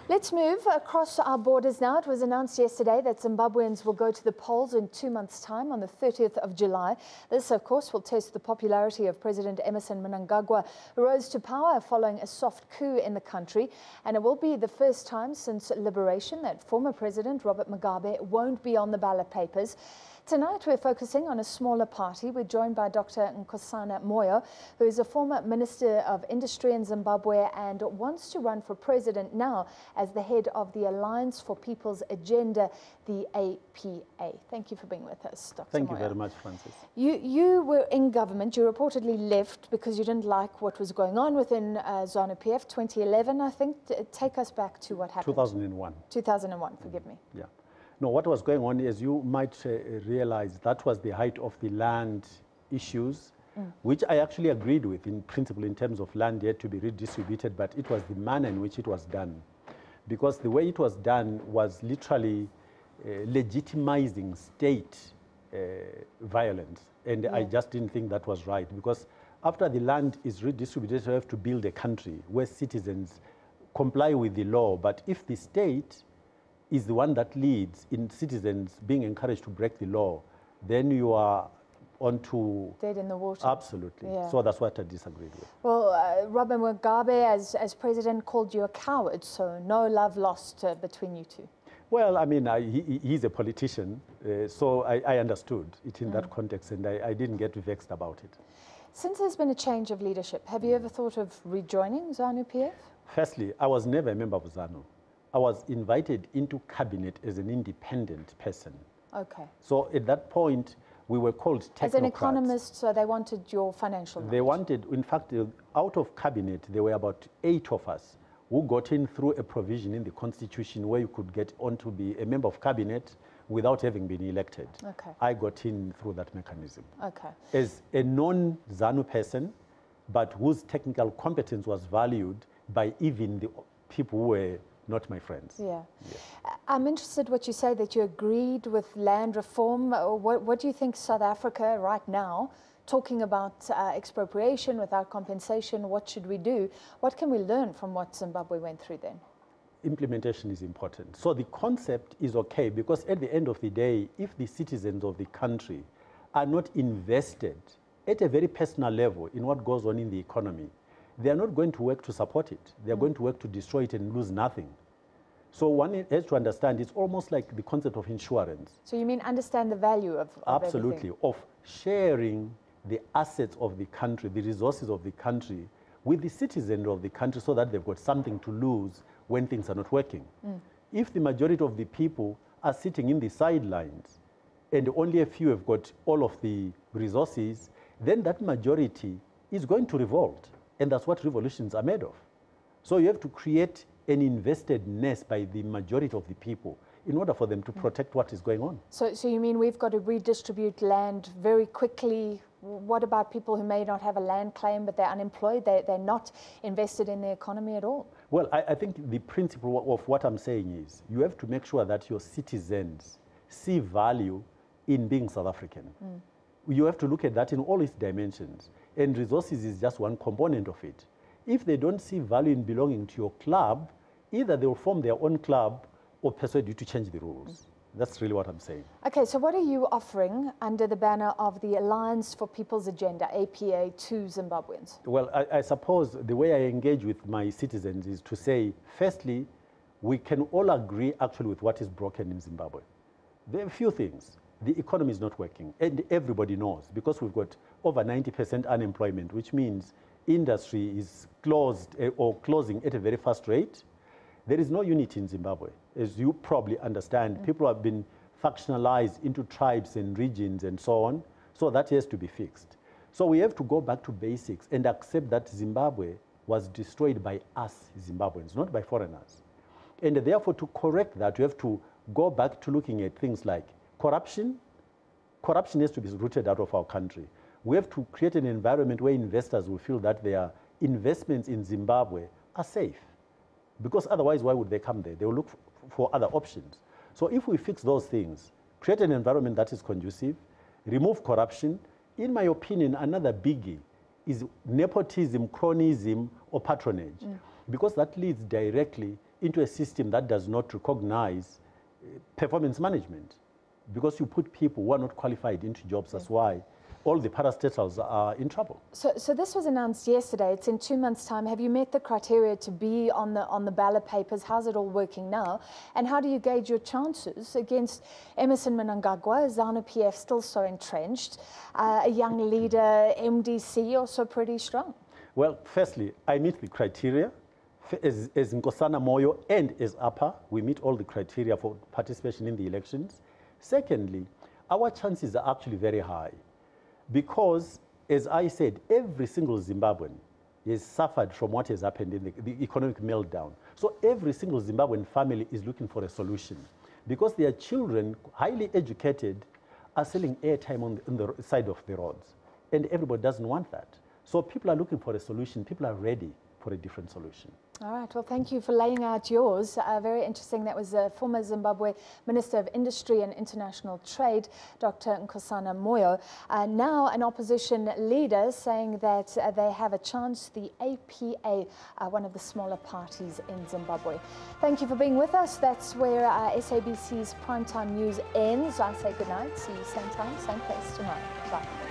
Let's move across our borders now. It was announced yesterday that Zimbabweans will go to the polls in 2 months' time on the 30th of July. This, of course, will test the popularity of President Emmerson Mnangagwa, who rose to power following a soft coup in the country. And it will be the first time since liberation that former President Robert Mugabe won't be on the ballot papers. Tonight, we're focusing on a smaller party. We're joined by Dr. Nkosana Moyo, who is a former Minister of Industry in Zimbabwe and wants to run for president now as the head of the Alliance for People's Agenda, the APA. Thank you for being with us, Dr. Moyo. Thank you very much, Francis. You were in government. You reportedly left because you didn't like what was going on within ZANU PF, 2011, I think. Take us back to what happened. 2001. 2001, forgive me. Yeah. No, what was going on, as you might realize, that was the height of the land issues, which I actually agreed with in principle in terms of land yet to be redistributed, but it was the manner in which it was done. Because the way it was done was literally legitimizing state violence. And I just didn't think that was right, because after the land is redistributed, you have to build a country where citizens comply with the law. But if the state is the one that leads in citizens being encouraged to break the law, then you are onto... Dead in the water. Absolutely. Yeah. So that's what I disagreed with. Well, Robert Mugabe, as president, called you a coward, so no love lost between you two. Well, I mean, he's a politician, so I understood it in that context, and I didn't get vexed about it. Since there's been a change of leadership, have you ever thought of rejoining ZANU PF? Firstly, I was never a member of ZANU. I was invited into cabinet as an independent person. Okay. So at that point, we were called technocrats. As an economist, so they wanted your financial knowledge. They wanted, in fact, out of cabinet, there were about 8 of us who got in through a provision in the constitution where you could get on to be a member of cabinet without having been elected. Okay. I got in through that mechanism. Okay. As a non-ZANU person, but whose technical competence was valued by even the people who were not my friends. Yeah. I'm interested what you say, that you agreed with land reform. What do you think South Africa right now, talking about expropriation without compensation, what should we do? What can we learn from what Zimbabwe went through then? Implementation is important. So the concept is okay, because at the end of the day, if the citizens of the country are not invested at a very personal level in what goes on in the economy, they are not going to work to support it. They are going to work to destroy it and lose nothing. So one has to understand, it's almost like the concept of insurance. So you mean understand the value of absolutely, everything. Of sharing the assets of the country, the resources of the country, with the citizens of the country, so that they've got something to lose when things are not working. If the majority of the people are sitting in the sidelines and only a few have got all of the resources, then that majority is going to revolt. And that's what revolutions are made of. So you have to create an investedness by the majority of the people in order for them to protect what is going on. So you mean we've got to redistribute land very quickly? What about people who may not have a land claim, but they're unemployed, they're not invested in the economy at all? Well, I think the principle of what I'm saying is you have to make sure that your citizens see value in being South African. You have to look at that in all its dimensions. And resources is just one component of it. If they don't see value in belonging to your club, either they will form their own club or persuade you to change the rules. That's really what I'm saying. Okay, so what are you offering under the banner of the Alliance for People's Agenda, APA, to Zimbabweans? Well, I suppose the way I engage with my citizens is to say, firstly, we can all agree actually with what is broken in Zimbabwe. There are a few things. The economy is not working, and everybody knows, because we've got over 90% unemployment, which means industry is closed or closing at a very fast rate. There is no unity in Zimbabwe. As you probably understand, people have been factionalized into tribes and regions and so on, so that has to be fixed. So we have to go back to basics and accept that Zimbabwe was destroyed by us Zimbabweans, not by foreigners. And therefore, to correct that, you have to go back to looking at things like corruption. Corruption has to be rooted out of our country. We have to create an environment where investors will feel that their investments in Zimbabwe are safe. Because otherwise, why would they come there? They will look for other options. So if we fix those things, create an environment that is conducive, remove corruption, in my opinion, another biggie is nepotism, cronyism, or patronage. Because that leads directly into a system that does not recognize performance management, because you put people who are not qualified into jobs. That's why all the parastatals are in trouble. So this was announced yesterday. It's in 2 months' time. Have you met the criteria to be on the ballot papers? How's it all working now? And how do you gauge your chances against Emmerson Mnangagwa, ZANU PF still so entrenched, a young leader, MDC also pretty strong? Well, firstly, I meet the criteria. As Nkosana Moyo and as APA, we meet all the criteria for participation in the elections. Secondly, our chances are actually very high because, as I said, every single Zimbabwean has suffered from what has happened in the economic meltdown. So every single Zimbabwean family is looking for a solution because their children, highly educated, are selling airtime on the side of the roads. And everybody doesn't want that. So people are looking for a solution. People are ready for a different solution. All right, well, thank you for laying out yours. Very interesting. That was former Zimbabwe Minister of Industry and International Trade, Dr. Nkosana Moyo. Now an opposition leader saying that they have a chance, the APA, one of the smaller parties in Zimbabwe. Thank you for being with us. That's where SABC's Primetime News ends. I say good night. See you same time, same place tomorrow. Bye.